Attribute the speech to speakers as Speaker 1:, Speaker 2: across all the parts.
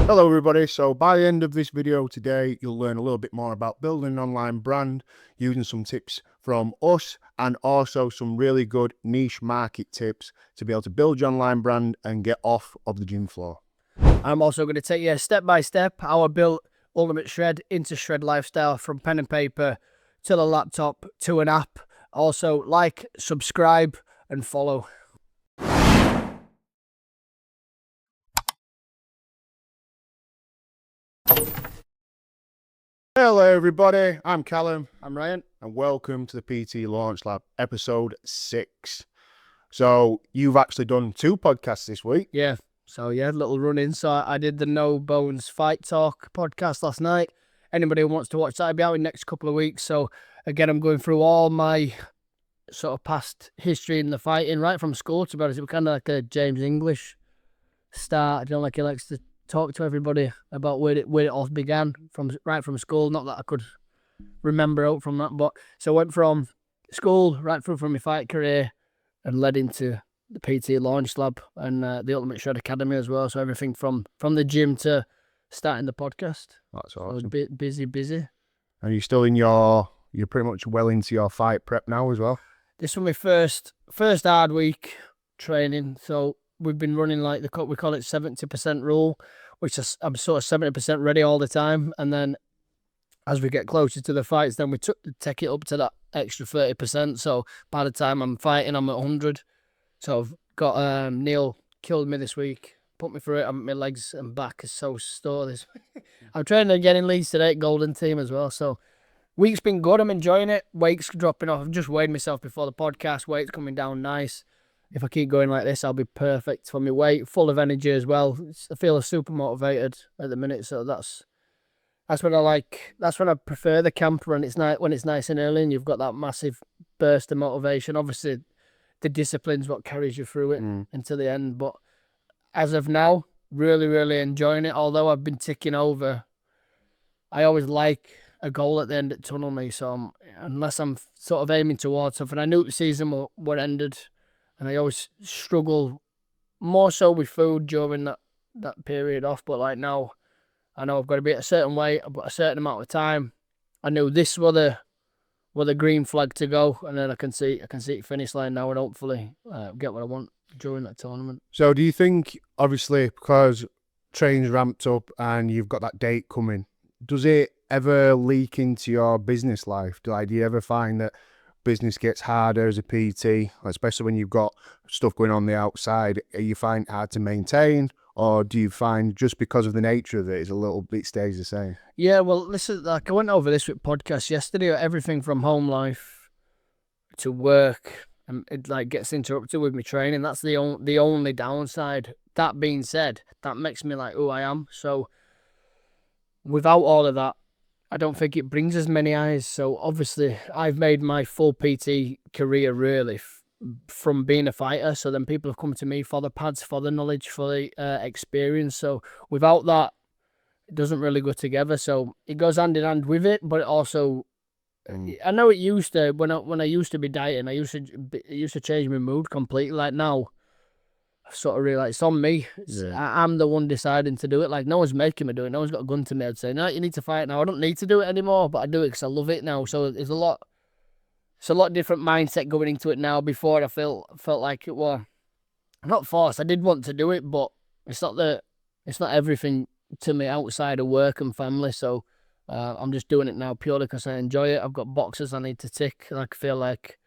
Speaker 1: Hello everybody, so by the end of this video today you'll learn a little bit more about building an online brand using some tips from us and also some really good niche market tips to be able to build your online brand and get off of the gym floor.
Speaker 2: I'm also going to take you step by step how I built Ultimate Shred into Shred Lifestyle from pen and paper to the laptop to an app. Also like, subscribe and follow.
Speaker 1: Hello everybody, I'm Callum.
Speaker 2: I'm Ryan.
Speaker 1: And welcome to the PT Launch Lab episode 6. So you've actually done 2 podcasts this week.
Speaker 2: Yeah, so little run in. So I did the No Bones Fight Talk podcast last night. Anybody who wants to watch that, I'll be out in the next couple of weeks. So again, I'm going through all my sort of past history in the fighting, right from school, to be honest. It was kind of like a James English start. You know, like he likes to talk to everybody about where it all began right from school. Not that I could remember out from that, but so I went from school right through from my fight career and led into the PT Launch Lab and the Ultimate Shred Academy as well. So everything from the gym to starting the podcast.
Speaker 1: That's
Speaker 2: So
Speaker 1: awesome.
Speaker 2: busy.
Speaker 1: And you're pretty much well into your fight prep now as well.
Speaker 2: This was my first hard week training. So we've been running like we call it 70% rule, which is I'm sort of 70% ready all the time. And then as we get closer to the fights, then we take it up to that extra 30%. So by the time I'm fighting, I'm at 100. So I've got Neil killed me this week, put me through it. My legs and back is so sore this week. I'm training again in Leeds today at Golden Team as well. So week's been good. I'm enjoying it. Weight's dropping off. I've just weighed myself before the podcast. Weight's coming down nice. If I keep going like this, I'll be perfect for my weight. Full of energy as well. I feel super motivated at the minute. So that's when I like. That's when I prefer the camp when it's nice and early and you've got that massive burst of motivation. Obviously, the discipline's what carries you through it until the end. But as of now, really, really enjoying it. Although I've been ticking over, I always like a goal at the end of the tunnel, me. So unless I'm sort of aiming towards something, I knew the season were ended, and I always struggle more so with food during that period off. But like now, I know I've got to be at a certain weight, I've got a certain amount of time. I knew this were the green flag to go, and then I can see finish line now, and hopefully get what I want during that tournament.
Speaker 1: So do you think, obviously, because training's ramped up and you've got that date coming, does it ever leak into your business life? Do you ever find that business gets harder as a PT, especially when you've got stuff going on the outside? You find it hard to maintain, or do you find just because of the nature of it, it stays the same?
Speaker 2: Yeah, well, listen, like I went over this with podcasts yesterday. Everything from home life to work, and it like gets interrupted with my training. That's the only downside. That being said, that makes me like who I am. So without all of that, I don't think it brings as many eyes. So obviously, I've made my full PT career really from being a fighter. So then people have come to me for the pads, for the knowledge, for the experience. So without that, it doesn't really go together. So it goes hand in hand with it, but it also, I know it used to when I used to be dieting, it used to change my mood completely. Like now, I sort of realised it's on me. I'm the one deciding to do it. Like no one's making me do it. No one's got a gun to me. I'd say no, you need to fight now. I don't need to do it anymore, but I do it because I love it now. So it's a lot different mindset going into it now. Before I felt like it was not forced. I did want to do it, but it's not everything to me outside of work and family. So I'm just doing it now purely because I enjoy it. I've got boxes I need to tick, and I feel like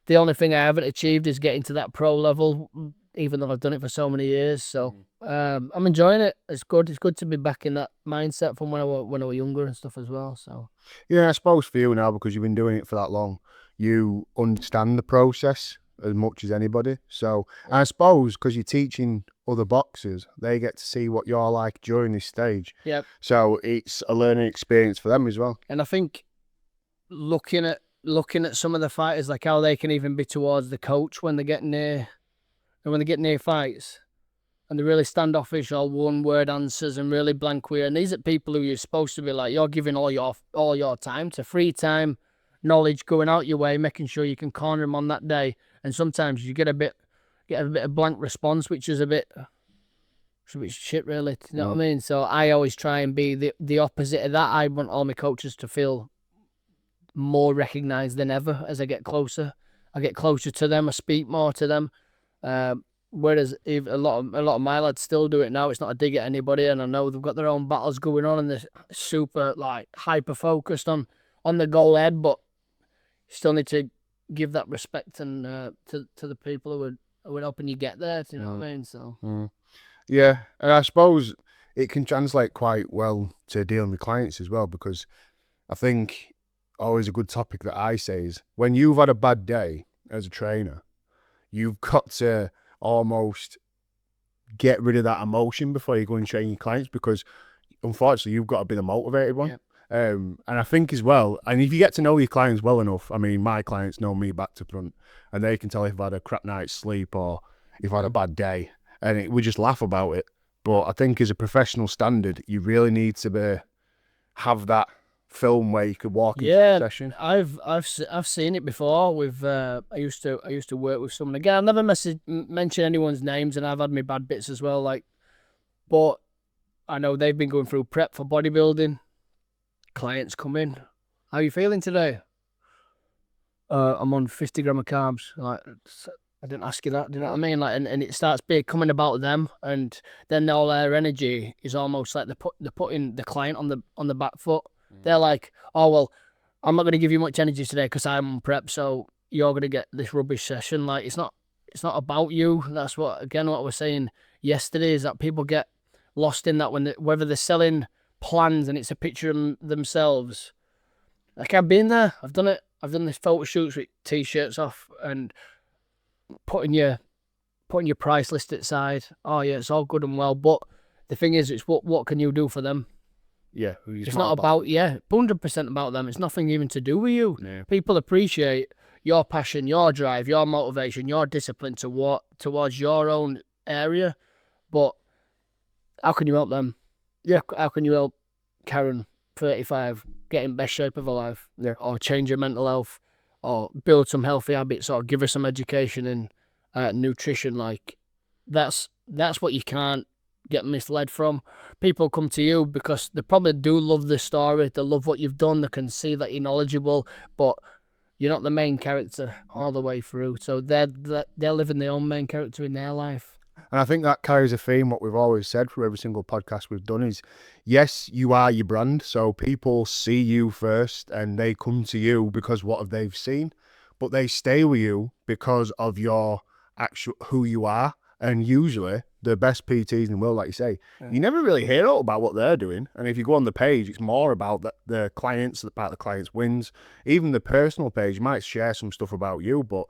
Speaker 2: the only thing I haven't achieved is getting to that pro level, even though I've done it for so many years. So I'm enjoying it. It's good. It's good to be back in that mindset from when I was younger and stuff as well. So
Speaker 1: yeah, I suppose for you now, because you've been doing it for that long, you understand the process as much as anybody. So I suppose because you're teaching other boxers, they get to see what you're like during this stage.
Speaker 2: Yep.
Speaker 1: So it's a learning experience for them as well.
Speaker 2: And I think looking at some of the fighters, like how they can even be towards the coach when they get near fights, and they're really standoffish or one-word answers and really blank weird. And these are people who you're supposed to be like, you're giving all your time to free time, knowledge, going out your way, making sure you can corner them on that day. And sometimes you get a bit of blank response, which is a bit It's a bit shit, really. You know what I mean? So I always try and be the opposite of that. I want all my coaches to feel more recognised than ever as I get closer. I get closer to them. I speak more to them. Whereas a lot of my lads still do it now. It's not a dig at anybody, and I know they've got their own battles going on, and they're super like hyper focused on the goal head. But you still need to give that respect and to the people who are helping you get there. Do you know what I mean? So
Speaker 1: yeah, and I suppose it can translate quite well to dealing with clients as well, because I think always a good topic that I say is when you've had a bad day as a trainer, you've got to almost get rid of that emotion before you go and train your clients, because unfortunately you've got to be the motivated one. And I think as well, and if you get to know your clients well enough, I mean, my clients know me back to front, and they can tell if I've had a crap night's sleep or if I've had a bad day, and we just laugh about it. But I think as a professional standard, you really need to have that film where you could walk into a session.
Speaker 2: I've seen it before. With I used to work with someone. Again, I've never mentioned anyone's names, and I've had my bad bits as well. Like, but I know they've been going through prep for bodybuilding. Clients come in. How are you feeling today? I'm on 50 gram of carbs. Like, I didn't ask you that. Do you know what I mean? Like, and it starts becoming about them, and then all their energy is almost like they're putting the client on the back foot. They're like, oh, well, I'm not going to give you much energy today because I'm on prep, so you're going to get this rubbish session. Like, it's not about you. That's what I was saying yesterday, is that people get lost in that whether they're selling plans and it's a picture of themselves. Like, I've been there. I've done it. I've done this photo shoots with T-shirts off and putting your price list aside. Oh, yeah, it's all good and well, but the thing is, it's what can you do for them?
Speaker 1: Yeah,
Speaker 2: it's not about 100% about them. It's nothing even to do with you.
Speaker 1: Yeah.
Speaker 2: People appreciate your passion, your drive, your motivation, your discipline towards your own area. But how can you help them? Yeah, how can you help Karen, 35, get in best shape of her life?
Speaker 1: Yeah,
Speaker 2: or change her mental health, or build some healthy habits, or give her some education in nutrition? Like, that's what you can't get misled from. People come to you because they probably do love the story, they love what you've done, they can see that you're knowledgeable, but you're not the main character all the way through. So they're living their own main character in their life.
Speaker 1: And I think that carries a theme. What we've always said for every single podcast we've done is, yes, you are your brand. So people see you first and they come to you because what have they've seen, but they stay with you because of your actual who you are. And usually the best PTs in the world, like you say, you never really hear about what they're doing. And if you go on the page, it's more about the clients, about the clients' wins. Even the personal page, you might share some stuff about you, but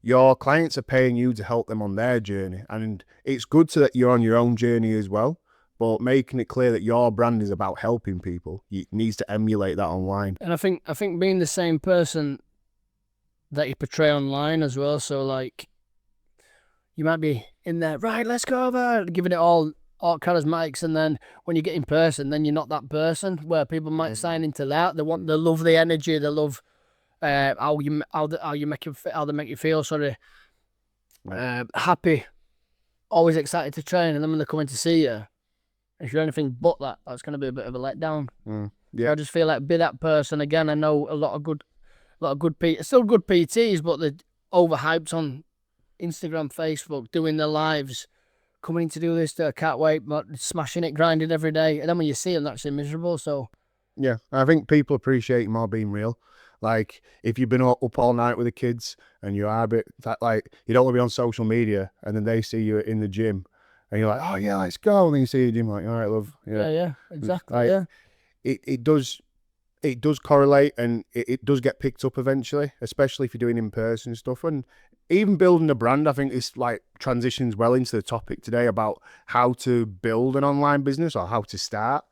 Speaker 1: your clients are paying you to help them on their journey. And it's good so that you're on your own journey as well, but making it clear that your brand is about helping people, you needs to emulate that online.
Speaker 2: And I think being the same person that you portray online as well. So, like, you might be in there, right, let's go over, giving it all charismatics, and then when you get in person, then you're not that person, where people might sign into that. They love the energy, they love how they make you feel, happy, always excited to train, and then when they come in to see you, if you're anything but that, that's going to be a bit of a letdown.
Speaker 1: Yeah,
Speaker 2: I just feel like be that person again. I know a lot of good still good PTs, but they're overhyped on Instagram, Facebook, doing their lives, coming to do this, I can't wait, but smashing it, grinding every day, and then when you see them, they're actually miserable. So
Speaker 1: yeah, I think people appreciate more being real. Like, if you've been up all night with the kids and you are a bit like, you don't want to be on social media, and then they see you in the gym and you're like, oh yeah, let's go, and then you see the gym, like, all right, love.
Speaker 2: Yeah, exactly.
Speaker 1: Like,
Speaker 2: yeah,
Speaker 1: it does correlate, and it does get picked up eventually, especially if you're doing in-person stuff. And even building a brand, I think this like transitions well into the topic today about how to build an online business or how to start.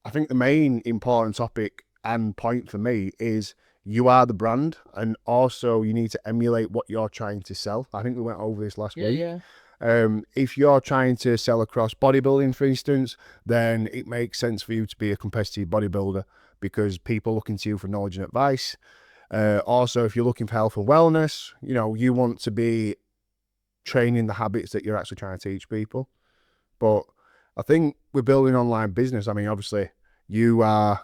Speaker 1: I think the main important topic and point for me is you are the brand, and also you need to emulate what you're trying to sell. I think we went over this last week.
Speaker 2: Yeah.
Speaker 1: If you're trying to sell across bodybuilding, for instance, then it makes sense for you to be a competitive bodybuilder, because people are looking to you for knowledge and advice. Also, if you're looking for health and wellness, you want to be training the habits that you're actually trying to teach people. But I think we're building online business. I mean, obviously, you are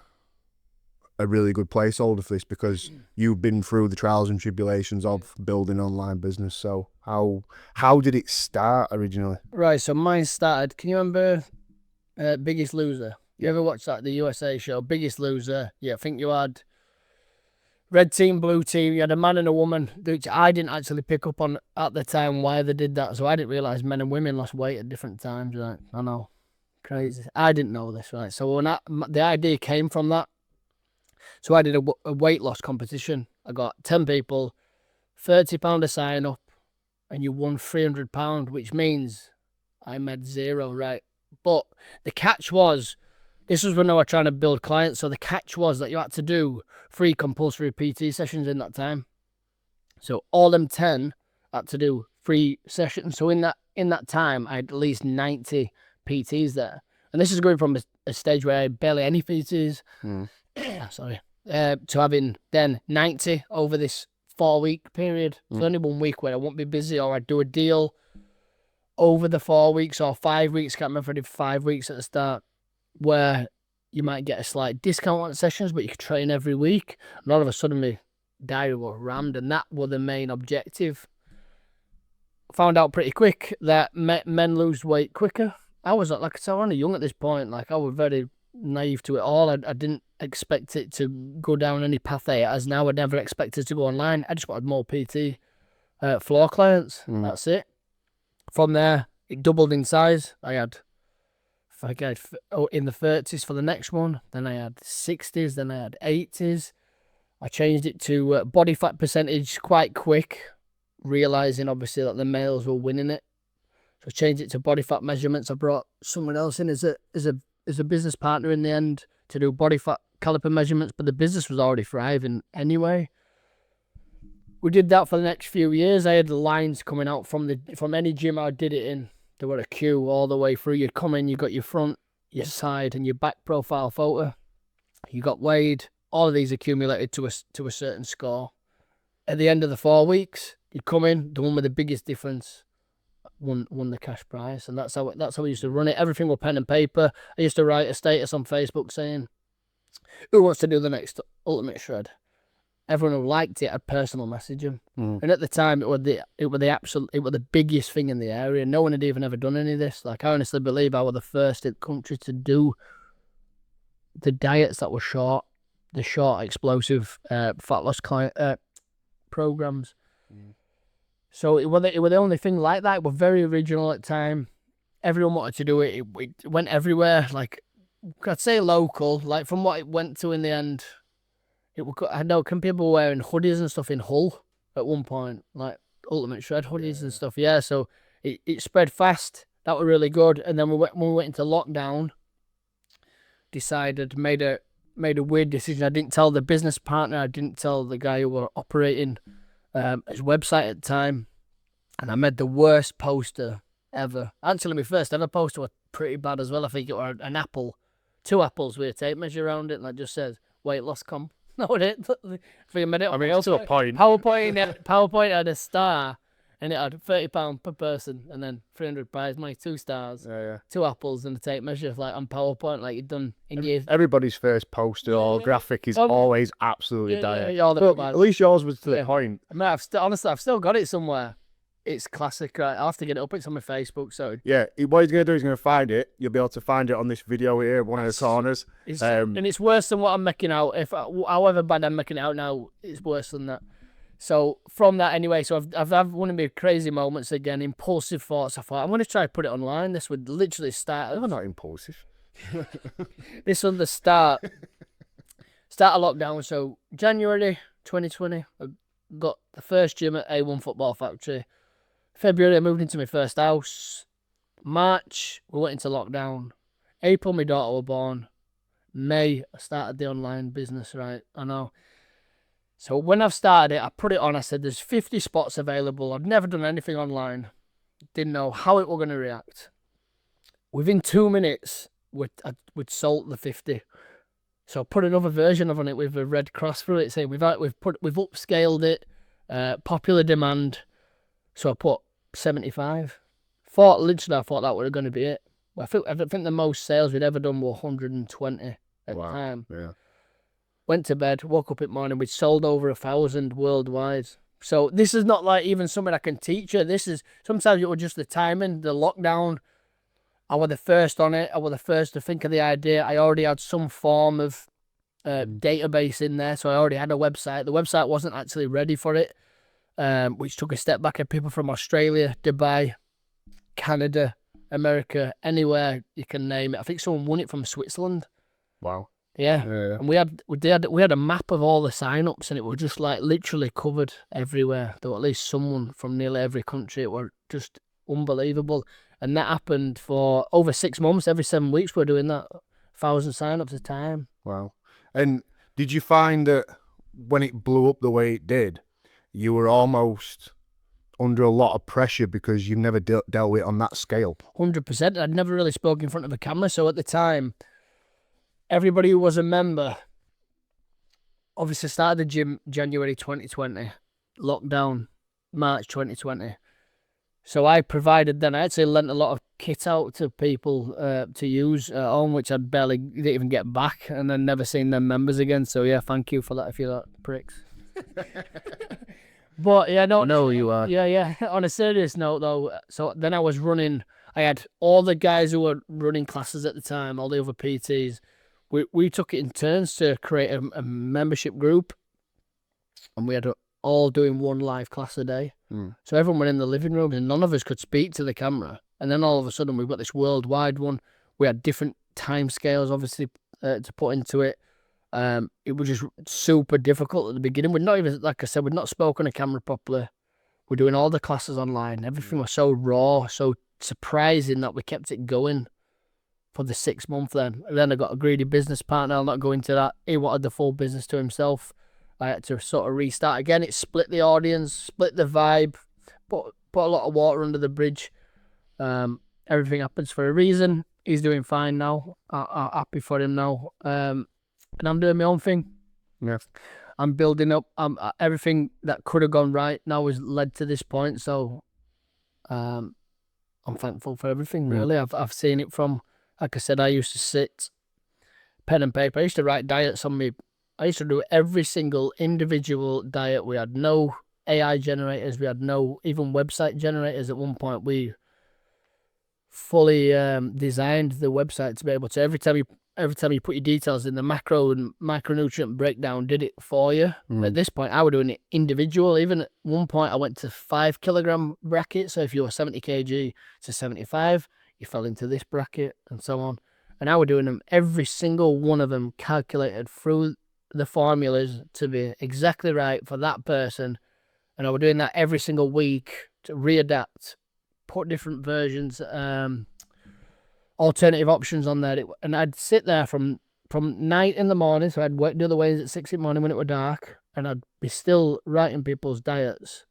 Speaker 1: a really good placeholder for this because you've been through the trials and tribulations of building online business. So how did it start originally?
Speaker 2: Right, so mine started. Can you remember Biggest Loser? You ever watched that, the USA show, Biggest Loser? Yeah, I think you had red team, blue team. You had a man and a woman, which I didn't actually pick up on at the time why they did that. So I didn't realise men and women lost weight at different times. Right? I know, crazy. I didn't know this, right? So when the idea came from that, so I did a weight loss competition. I got 10 people, £30 a sign up, and you won £300, which means I made zero, right? But the catch was, this was when I was trying to build clients. So the catch was that you had to do 3 compulsory PT sessions in that time. So all them 10 had to do 3 sessions. So in that time, I had at least 90 PTs there. And this is going from a stage where I had barely any PTs. Sorry. To having then 90 over this 4-week period. So only 1 week where I won't be busy, or I'd do a deal over the 4 weeks or 5 weeks. Can't remember if I did 5 weeks at the start, where you might get a slight discount on sessions, but you could train every week. And all of a sudden, my diary was rammed, and that was the main objective. Found out pretty quick that men lose weight quicker. I was like I said, I was only young at this point. Like, I was very naive to it all. I didn't expect it to go down any path that it has now. I never expected to go online. I just wanted more PT floor clients. That's it. From there, it doubled in size. I had in the 30s for the next one. Then I had 60s. Then I had 80s. I changed it to body fat percentage quite quick, realising obviously that the males were winning it. So I changed it to body fat measurements. I brought someone else in as a business partner in the end to do body fat caliper measurements, but the business was already thriving anyway. We did that for the next few years. I had lines coming out from any gym I did it in. There were a queue all the way through. You'd come in, you got your front, your side, and your back profile photo. You got weighed. All of these accumulated to a certain score. At the end of the 4 weeks, you'd come in, the one with the biggest difference won the cash prize, and that's how we used to run it. Everything was pen and paper. I used to write a status on Facebook saying, "Who wants to do the next Ultimate Shred?" Everyone who liked it, I'd personal message them. And at the time, it was the biggest thing in the area. No one had even ever done any of this. Like, I honestly believe I was the first in the country to do the diets that were short, the short explosive fat loss programs. So it was the only thing like that. It was very original at the time. Everyone wanted to do it. It went everywhere. Like, I'd say local. Like, from what it went to in the end, I know people were wearing hoodies and stuff in Hull at one point, like Ultimate Shred hoodies and stuff. Yeah, so it spread fast. That was really good. And then when we went into lockdown, made a weird decision. I didn't tell the business partner. I didn't tell the guy who were operating his website at the time, and I made the worst poster ever. Actually, my first ever poster was pretty bad as well. I think it was an apple, 2 apples with a tape measure around it, and it just says weight loss comp. No, it. I made it.
Speaker 1: I mean, also a point.
Speaker 2: PowerPoint had a star, and it had £30 per person, and then 300 prize money, 2 stars, 2 apples, and a tape measure, like on PowerPoint, like you'd done in years.
Speaker 1: Everybody's first poster or graphic is always absolutely dire.
Speaker 2: But
Speaker 1: at least yours was to the point.
Speaker 2: I mean, I've still got it somewhere. It's classic, right? I'll have to get it up. It's on my Facebook, so...
Speaker 1: Yeah, what he's going to do is going to find it. You'll be able to find it on this video here, one of the corners.
Speaker 2: And it's worse than what I'm making out. However bad I'm making it out now, it's worse than that. So, from that anyway, so I've had one of my crazy moments again, impulsive thoughts. I thought, I'm going to try to put it online. This would literally start...
Speaker 1: I'm not impulsive.
Speaker 2: This was the start of lockdown. So, January 2020, I got the first gym at A1 Football Factory. February, I moved into my first house. March, we went into lockdown. April, my daughter was born. May, I started the online business, right? I know. So when I've started it, I put it on. I said, there's 50 spots available. I've never done anything online. Didn't know how it was going to react. Within 2 minutes, we'd sold the 50. So I put another version of it with a red cross through it, saying we've upscaled it, popular demand. So I put 75. I thought that was going to be it. I think the most sales we'd ever done were 120 at the time.
Speaker 1: Yeah.
Speaker 2: Went to bed, woke up in the morning, we'd sold over 1,000 worldwide. So this is not like even something I can teach you. This is, sometimes it was just the timing, the lockdown. I was the first on it. I was the first to think of the idea. I already had some form of database in there, so I already had a website. The website wasn't actually ready for it, which took a step back. And people from Australia, Dubai, Canada, America, anywhere you can name it. I think someone won it from Switzerland.
Speaker 1: Wow.
Speaker 2: Yeah.
Speaker 1: Yeah.
Speaker 2: And we had a map of all the sign-ups, and it was just like literally covered everywhere. There was at least someone from nearly every country. It were just unbelievable. And that happened for over 6 months. Every 7 weeks we're doing that. 1,000 sign-ups a time.
Speaker 1: Wow. And did you find that when it blew up the way it did, you were almost under a lot of pressure because you've never dealt with it on that scale?
Speaker 2: 100%. I'd never really spoke in front of a camera, so at the time, everybody who was a member obviously started the gym January 2020, lockdown March 2020. So I actually lent a lot of kit out to people to use at home, which I didn't even get back, and then never seen them members again. So yeah, thank you for that if you're that pricks. But yeah, no.
Speaker 3: I know who you are.
Speaker 2: Yeah. On a serious note though, so then I had all the guys who were running classes at the time, all the other PTs. We took it in turns to create a membership group, and we had all doing one live class a day. So everyone were in the living room, and none of us could speak to the camera. And then all of a sudden, we've got this worldwide one. We had different time scales, obviously, to put into it. It was just super difficult at the beginning. We're not even, like I said, we'd not spoken to camera properly. We're doing all the classes online. Everything was so raw, so surprising that we kept it going for the 6 month then. And then I got a greedy business partner. I'll not go into that. He wanted the full business to himself. I had to sort of restart again. It split the audience, split the vibe, put a lot of water under the bridge. Everything happens for a reason. He's doing fine now. I'm happy for him now. And I'm doing my own thing.
Speaker 1: Yeah.
Speaker 2: I'm building up. Everything that could have gone right now has led to this point. So I'm thankful for everything, really. I've seen it from, like I said, I used to sit pen and paper. I used to write diets on me. I used to do every single individual diet. We had no AI generators. We had no even website generators. At one point, we fully designed the website to be able to, every time you put your details in, the macro and micronutrient breakdown did it for you. At this point, I was doing it individual. Even at one point, I went to 5 kilogram bracket. So if you were 70 kg to 75, you fell into this bracket and so on. And I was doing them, every single one of them calculated through the formulas to be exactly right for that person. And I was doing that every single week to readapt, put different versions, alternative options on there. And I'd sit there from night in the morning, so I'd work the other ways at 6 in the morning when it were dark, and I'd be still writing people's diets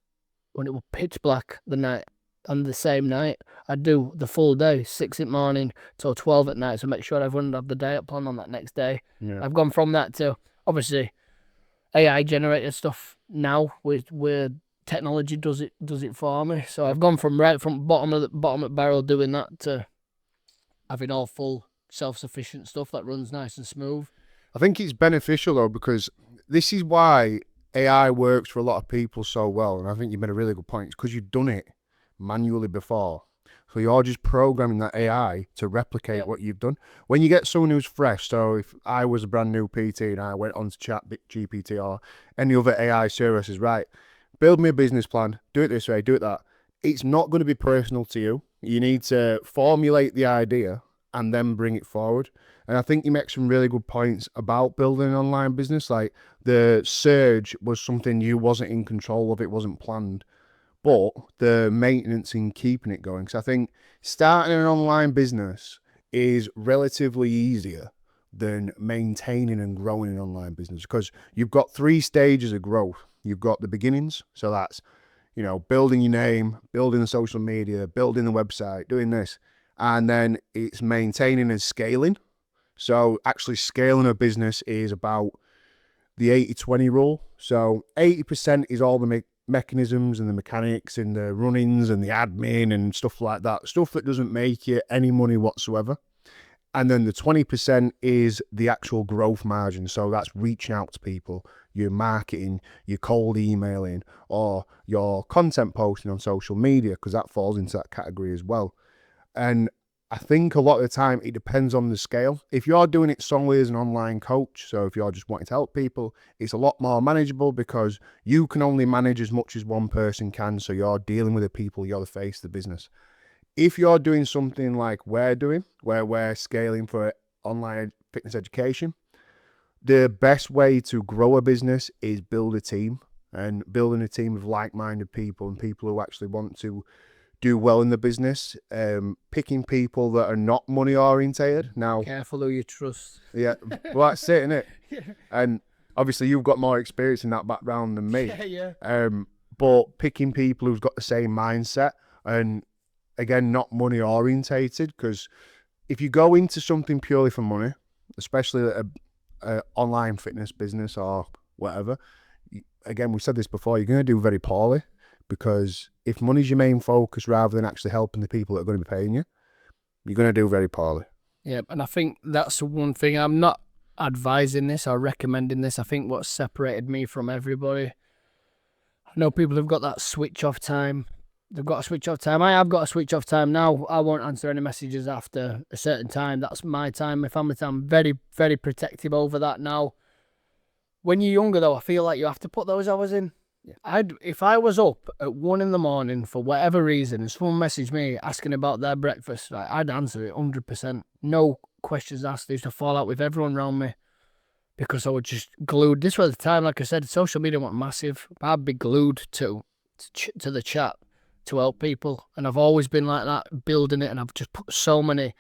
Speaker 2: when it was pitch black the night. On the same night, I'd do the full day, 6 in the morning till 12 at night, so make sure everyone had the diet plan on that next day.
Speaker 1: Yeah.
Speaker 2: I've gone from that to, obviously, AI generated stuff now where technology does it for me. So I've gone from bottom of barrel doing that to having all full self-sufficient stuff that runs nice and smooth.
Speaker 1: I think it's beneficial though, because this is why AI works for a lot of people so well. And I think you made a really good point. It's because you've done it manually before. So you're just programming that AI to replicate what you've done. When you get someone who's fresh, so if I was a brand new PT and I went on to ChatGPT or any other AI services, right, build me a business plan, do it this way, do it that. It's not going to be personal to you. You need to formulate the idea and then bring it forward. And I think you make some really good points about building an online business. Like the surge was something you wasn't in control of, it wasn't planned. But the maintenance in keeping it going. So I think starting an online business is relatively easier than maintaining and growing an online business, because you've got 3 stages of growth. You've got the beginnings. So that's, building your name, building the social media, building the website, doing this. And then it's maintaining and scaling. So actually scaling a business is about the 80-20 rule. So 80% is all the mechanisms and the mechanics and the runnings and the admin and stuff like that, stuff that doesn't make you any money whatsoever. And then the 20% is the actual growth margin. So that's reaching out to people, your marketing, your cold emailing, or your content posting on social media, because that falls into that category as well. And I think a lot of the time it depends on the scale. If you're doing it solely as an online coach, so if you're just wanting to help people, it's a lot more manageable because you can only manage as much as one person can. So you're dealing with the people, you're the face of the business. If you're doing something like we're doing, where we're scaling for online fitness education, the best way to grow a business is build a team, and building a team of like-minded people and people who actually want to do well in the business, picking people that are not money orientated. Now,
Speaker 2: Careful who you trust.
Speaker 1: yeah, well, that's it, innit?
Speaker 2: Yeah.
Speaker 1: And obviously you've got more experience in that background than me.
Speaker 2: Yeah.
Speaker 1: But picking people who've got the same mindset and, again, not money orientated, because if you go into something purely for money, especially a online fitness business or whatever, again, we said this before, you're going to do very poorly, because if money's your main focus rather than actually helping the people that are going to be paying you, you're going to do very poorly.
Speaker 2: Yeah, and I think that's one thing. I'm not advising this or recommending this. I think what's separated me from everybody, I know people have got that switch off time. They've got a switch off time. I have got a switch off time now. I won't answer any messages after a certain time. That's my time, my family time. I'm very, very protective over that now. When you're younger, though, I feel like you have to put those hours in. If I was up at 1 a.m. for whatever reason and someone messaged me asking about their breakfast, I'd answer it 100%. No questions asked. I used to fall out with everyone around me because I was just glued. This was the time, like I said, social media went massive. I'd be glued to the chat to help people, and I've always been like that, building it, and I've just put so many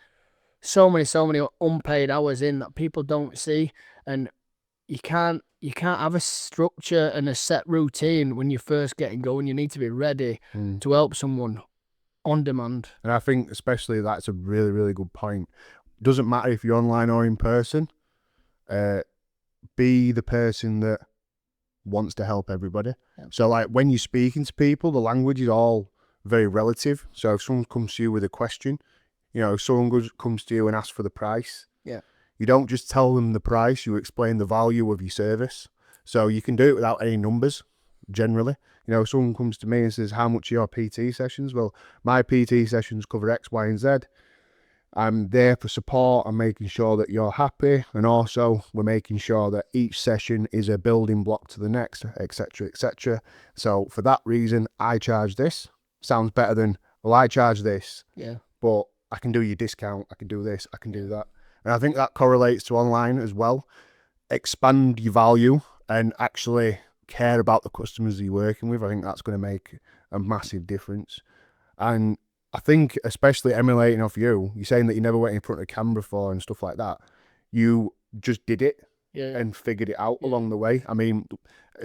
Speaker 2: unpaid hours in that people don't see. And you can't have a structure and a set routine when you're first getting going. You need to be ready to help someone on demand.
Speaker 1: And I think especially that's a really, really good point. Doesn't matter if you're online or in person, be the person that wants to help everybody.
Speaker 2: Yeah.
Speaker 1: So like when you're speaking to people, the language is all very relative. So if someone comes to you with a question, if someone comes to you and asks for the price, you don't just tell them the price, you explain the value of your service. So you can do it without any numbers, generally. Someone comes to me and says, how much are your PT sessions? Well, my PT sessions cover X, Y, and Z. I'm there for support. I'm making sure that you're happy. And also, we're making sure that each session is a building block to the next, etc., etc. So for that reason, I charge this. Sounds better than, well, I charge this.
Speaker 2: Yeah.
Speaker 1: But I can do your discount. I can do this. I can do that. And I think that correlates to online as well. Expand your value and actually care about the customers you're working with. I think that's going to make a massive difference. And I think, especially emulating off you're saying that you never went in front of a camera before and stuff like that. You just did it and figured it out along the way. I mean,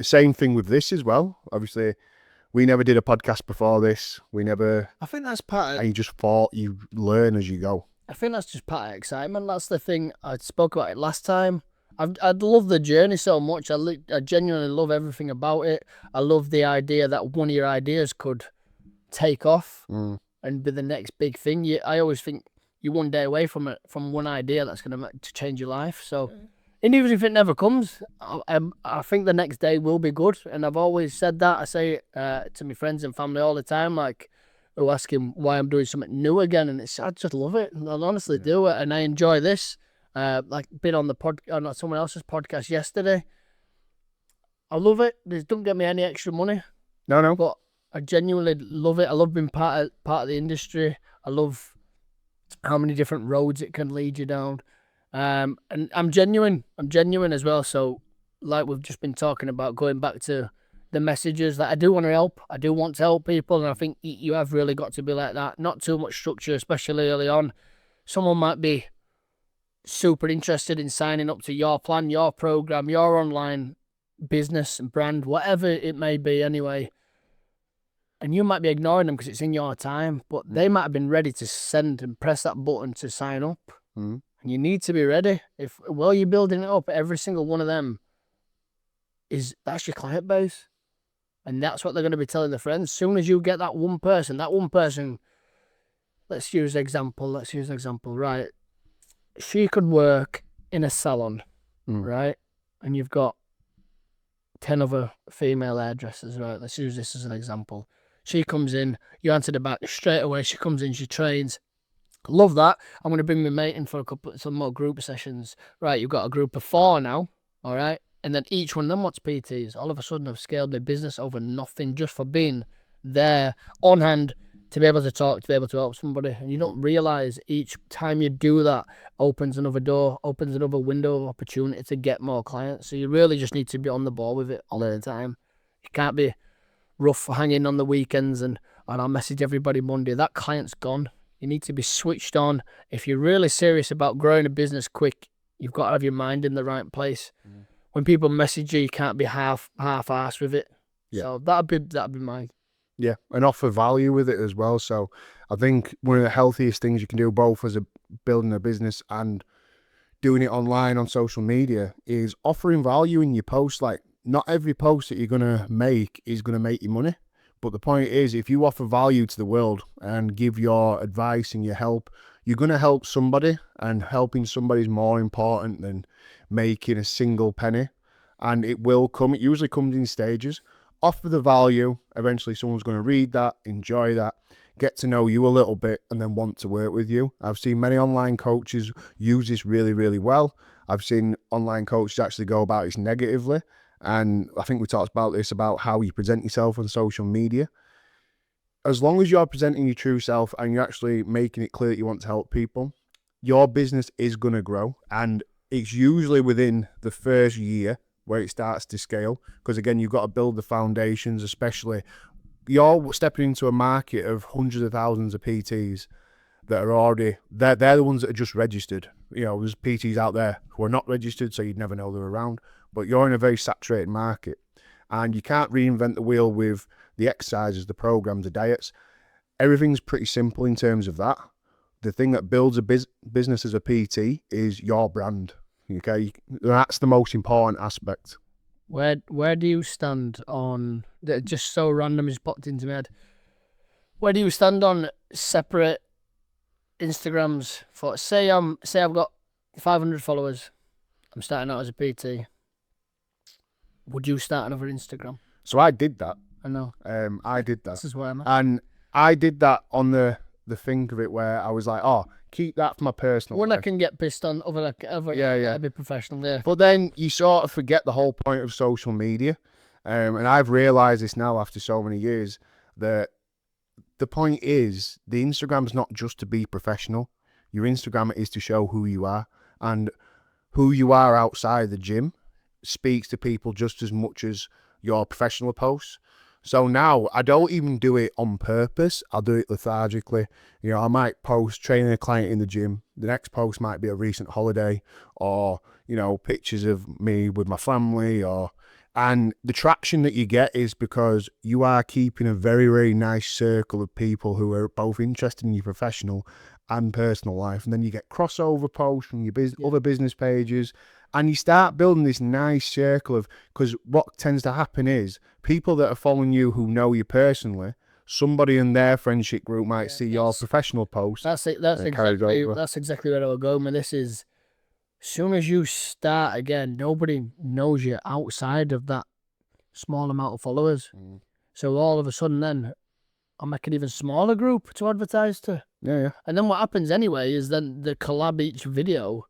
Speaker 1: same thing with this as well. Obviously, we never did a podcast before this. I
Speaker 2: think that's part of...
Speaker 1: And you just thought you learn as you go.
Speaker 2: I think that's just part of excitement. That's the thing. I spoke about it last time. I'd love the journey so much. I genuinely love everything about it. I love the idea that one of your ideas could take off and be the next big thing. I always think you're one day away from one idea that's going to change your life. So, and even if it never comes, I think the next day will be good. And I've always said that. I say it to my friends and family all the time, like, who ask him why I'm doing something new again, and I just love it. I honestly do it, and I enjoy this. Like been on the someone else's podcast yesterday. I love it. This don't get me any extra money.
Speaker 1: No.
Speaker 2: But I genuinely love it. I love being part of the industry. I love how many different roads it can lead you down. And I'm genuine. I'm genuine as well. So, like we've just been talking about, going back to the messages, that I do want to help. I do want to help people, and I think you have really got to be like that. Not too much structure, especially early on. Someone might be super interested in signing up to your plan, your program, your online business and brand, whatever it may be anyway. And you might be ignoring them because it's in your time, but they might have been ready to send and press that button to sign up. And you need to be ready. While you're building it up, every single one of them that's your client base. And that's what they're going to be telling their friends. As soon as you get that one person, let's use example, right? She could work in a salon, right? And you've got 10 other female hairdressers, right? Let's use this as an example. She comes in, you answer the back straight away. She comes in, she trains. Love that. I'm going to bring my mate in for some more group sessions. Right, you've got a group of 4 now, all right? And then each one of them wants PTs. All of a sudden, I've scaled their business over nothing just for being there on hand to be able to talk, to be able to help somebody. And you don't realise each time you do that opens another door, opens another window of opportunity to get more clients. So you really just need to be on the ball with it all the time. You can't be rough hanging on the weekends and I'll message everybody Monday. That client's gone. You need to be switched on. If you're really serious about growing a business quick, you've got to have your mind in the right place. When people message you, you can't be half-assed with it. Yeah. So that'd be my...
Speaker 1: Yeah, and offer value with it as well. So I think one of the healthiest things you can do, both as building a business and doing it online on social media, is offering value in your posts. Like, not every post that you're going to make is going to make you money. But the point is, if you offer value to the world and give your advice and your help, you're going to help somebody, and helping somebody is more important than making a single penny. And it will come. It usually comes in stages. Offer the value. Eventually someone's going to read that, enjoy that, get to know you a little bit, and then want to work with you. I've seen many online coaches use this really, really well. I've seen online coaches actually go about it negatively. And I think we talked about this, about how you present yourself on social media. As long as you're presenting your true self and you're actually making it clear that you want to help people, your business is going to grow. And it's usually within the first year where it starts to scale, because again, you've got to build the foundations. Especially, you're stepping into a market of hundreds of thousands of PTs that are already, they're the ones that are just registered. You know, there's PTs out there who are not registered, so you'd never know they're around. But you're in a very saturated market, and you can't reinvent the wheel with the exercises, the programs, the diets. Everything's pretty simple in terms of that. The thing that builds a business as a PT is your brand. Okay, that's the most important aspect.
Speaker 2: Where do you stand on, just so random, just popped into my head, where do you stand on separate Instagrams? For say I've got 500 followers, I'm starting out as a PT. Would you start another Instagram?
Speaker 1: So I did that.
Speaker 2: I know.
Speaker 1: I did that.
Speaker 2: This is where I'm at.
Speaker 1: And I did that on the think of it where I was like, oh, keep that for my personal
Speaker 2: When
Speaker 1: life.
Speaker 2: I can get pissed on other
Speaker 1: yeah.
Speaker 2: I'd be professional, yeah.
Speaker 1: But then you sort of forget the whole point of social media. And I've realised this now after so many years, that the point is, the Instagram's not just to be professional. Your Instagram is to show who you are, and who you are outside the gym speaks to people just as much as your professional posts. So now I don't even do it on purpose. I'll do it lethargically. You know, I might post training a client in the gym. The next post might be a recent holiday, or, you know, pictures of me with my family, and the traction that you get is because you are keeping a very, very nice circle of people who are both interested in your professional and personal life. And then you get crossover posts from your other business pages, and you start building this nice circle of, because what tends to happen is people that are following you who know you personally, somebody in their friendship group might see your professional post.
Speaker 2: That's exactly where I would go. Man, this is, as soon as you start again, nobody knows you outside of that small amount of followers. So all of a sudden then I'll make an even smaller group to advertise to.
Speaker 1: Yeah.
Speaker 2: And then what happens anyway is then the collab each video.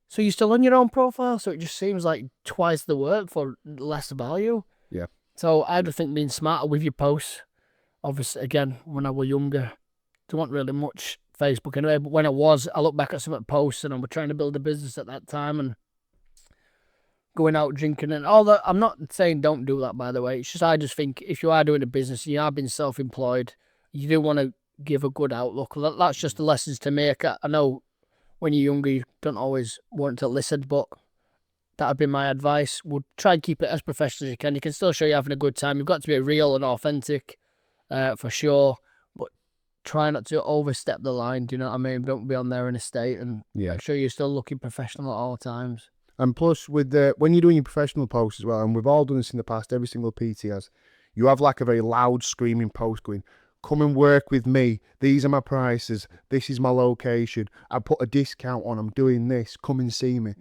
Speaker 2: So you're still on your own profile, so it just seems like twice the work for less value.
Speaker 1: Yeah.
Speaker 2: So I would think being smarter with your posts. Obviously, again, when I was younger, there wasn't really much Facebook anyway, but when I look back at some of the posts, and I was trying to build a business at that time and going out drinking and all that. I'm not saying don't do that, by the way. It's just, I just think if you are doing a business, you are being self-employed, you do want to give a good outlook. That's just the lessons to make. I know when you're younger, you don't always want to listen, but that would be my advice. Would try and keep it as professional as you can. You can still show you're having a good time. You've got to be real and authentic, for sure. But try not to overstep the line. Do you know what I mean? Don't be on there in a state, and make sure you're still looking professional at all times.
Speaker 1: And plus, with when you're doing your professional posts as well, and we've all done this in the past, every single PT has, You have like a very loud screaming post going, come and work with me. These are my prices. This is my location. I put a discount on. I'm doing this. Come and see me.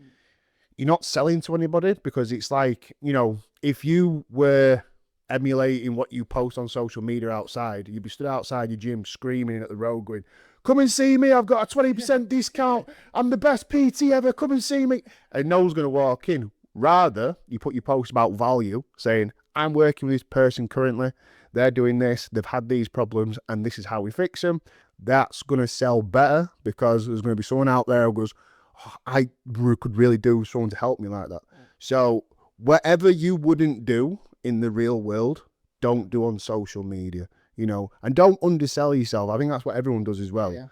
Speaker 1: You're not selling to anybody, because it's like, you know, if you were emulating what you post on social media outside, you'd be stood outside your gym screaming at the road going, come and see me. I've got a 20% discount. I'm the best PT ever. Come and see me. And no one's going to walk in. Rather, you put your post about value, saying, I'm working with this person currently. They're doing this. They've had these problems, and this is how we fix them. That's going to sell better, because there's going to be someone out there who goes, oh, I could really do with someone to help me like that. So whatever you wouldn't do in the real world, don't do on social media, you know, and don't undersell yourself. I think that's what everyone does as well.
Speaker 2: Yeah.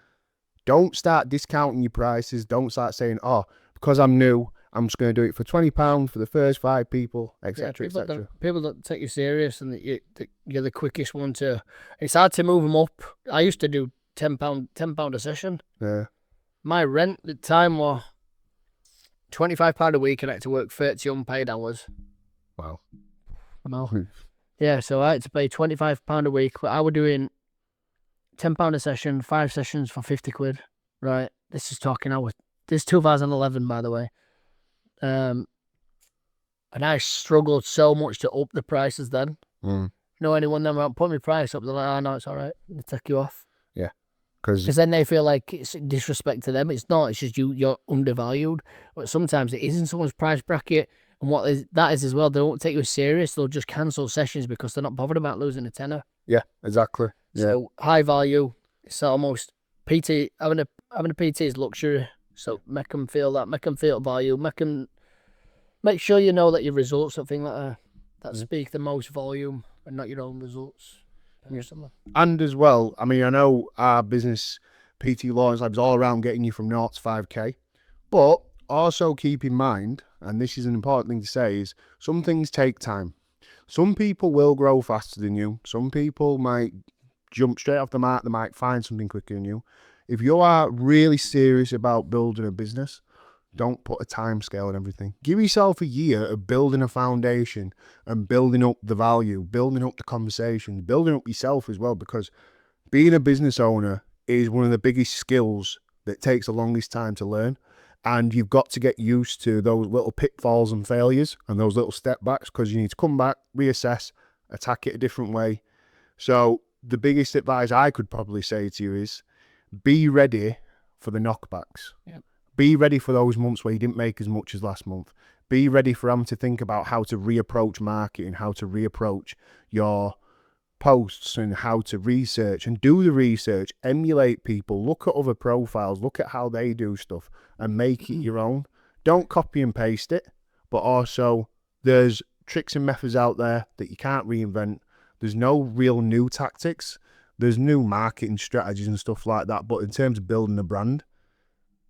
Speaker 1: Don't start discounting your prices. Don't start saying, oh, because I'm new, I'm just going to do it for £20 for the first 5 people, etc., etc.
Speaker 2: People don't take you serious, and you're the quickest one to. It's hard to move them up. I used to do £10 a session.
Speaker 1: Yeah.
Speaker 2: My rent at the time was £25 a week, and I had to work 30 unpaid hours.
Speaker 1: Wow.
Speaker 2: I know. Yeah, so I had to pay £25 a week. But I was doing £10 a session, 5 sessions for £50. Right. This is talking hours. This is 2011, by the way. And I struggled so much to up the prices then. No, anyone then won't put my price up. They're like, oh, no, it's all right. They take you off.
Speaker 1: Yeah.
Speaker 2: Because then they feel like it's disrespect to them. It's not. It's just you're undervalued. But sometimes it is in someone's price bracket. And that is as well, they won't take you serious. They'll just cancel sessions because they're not bothered about losing a tenner.
Speaker 1: Yeah, exactly. Yeah.
Speaker 2: So high value. It's almost PT. Having a PT is luxury. So make them feel that. Make them feel value. Make sure you know that your results are things like that speak the most volume, and not your own results.
Speaker 1: And as well, I mean, I know our business PT Launch Lab's all around getting you from 0 to 5k, but also keep in mind, and this is an important thing to say, is some things take time. Some people will grow faster than you. Some people might jump straight off the mark. They might find something quicker than you. If you are really serious about building a business, don't put a time scale on everything. Give yourself a year of building a foundation and building up the value, building up the conversation, building up yourself as well, because being a business owner is one of the biggest skills that takes the longest time to learn. And you've got to get used to those little pitfalls and failures and those little step backs, because you need to come back, reassess, attack it a different way. So the biggest advice I could probably say to you is be ready for the knockbacks.
Speaker 2: Yep.
Speaker 1: Be ready for those months where you didn't make as much as last month. Be ready for them to think about how to reapproach marketing, how to reapproach your posts, and how to research and do the research, emulate people, look at other profiles, look at how they do stuff and make it your own. Don't copy and paste it, but also there's tricks and methods out there that you can't reinvent. There's no real new tactics. There's new marketing strategies and stuff like that. But in terms of building a brand,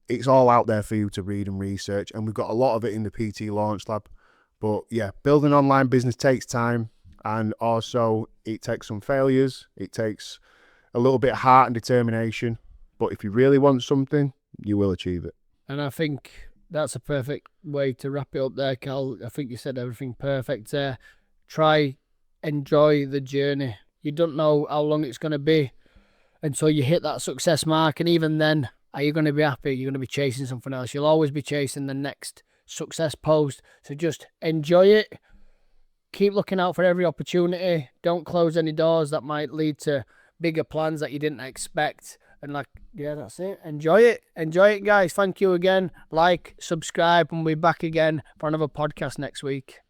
Speaker 1: it's all out there for you to read and research. And we've got a lot of it in the PT Launch Lab. But yeah, building an online business takes time. And also it takes some failures. It takes a little bit of heart and determination. But if you really want something, you will achieve it.
Speaker 2: And I think that's a perfect way to wrap it up there, Cal. I think you said everything perfect there. Enjoy the journey. You don't know how long it's going to be until you hit that success mark. And even then, are you going to be happy? You're going to be chasing something else. You'll always be chasing the next success post. So just enjoy it. Keep looking out for every opportunity. Don't close any doors that might lead to bigger plans that you didn't expect. And that's it. Enjoy it. Enjoy it, guys. Thank you again. Like, subscribe, and we'll be back again for another podcast next week.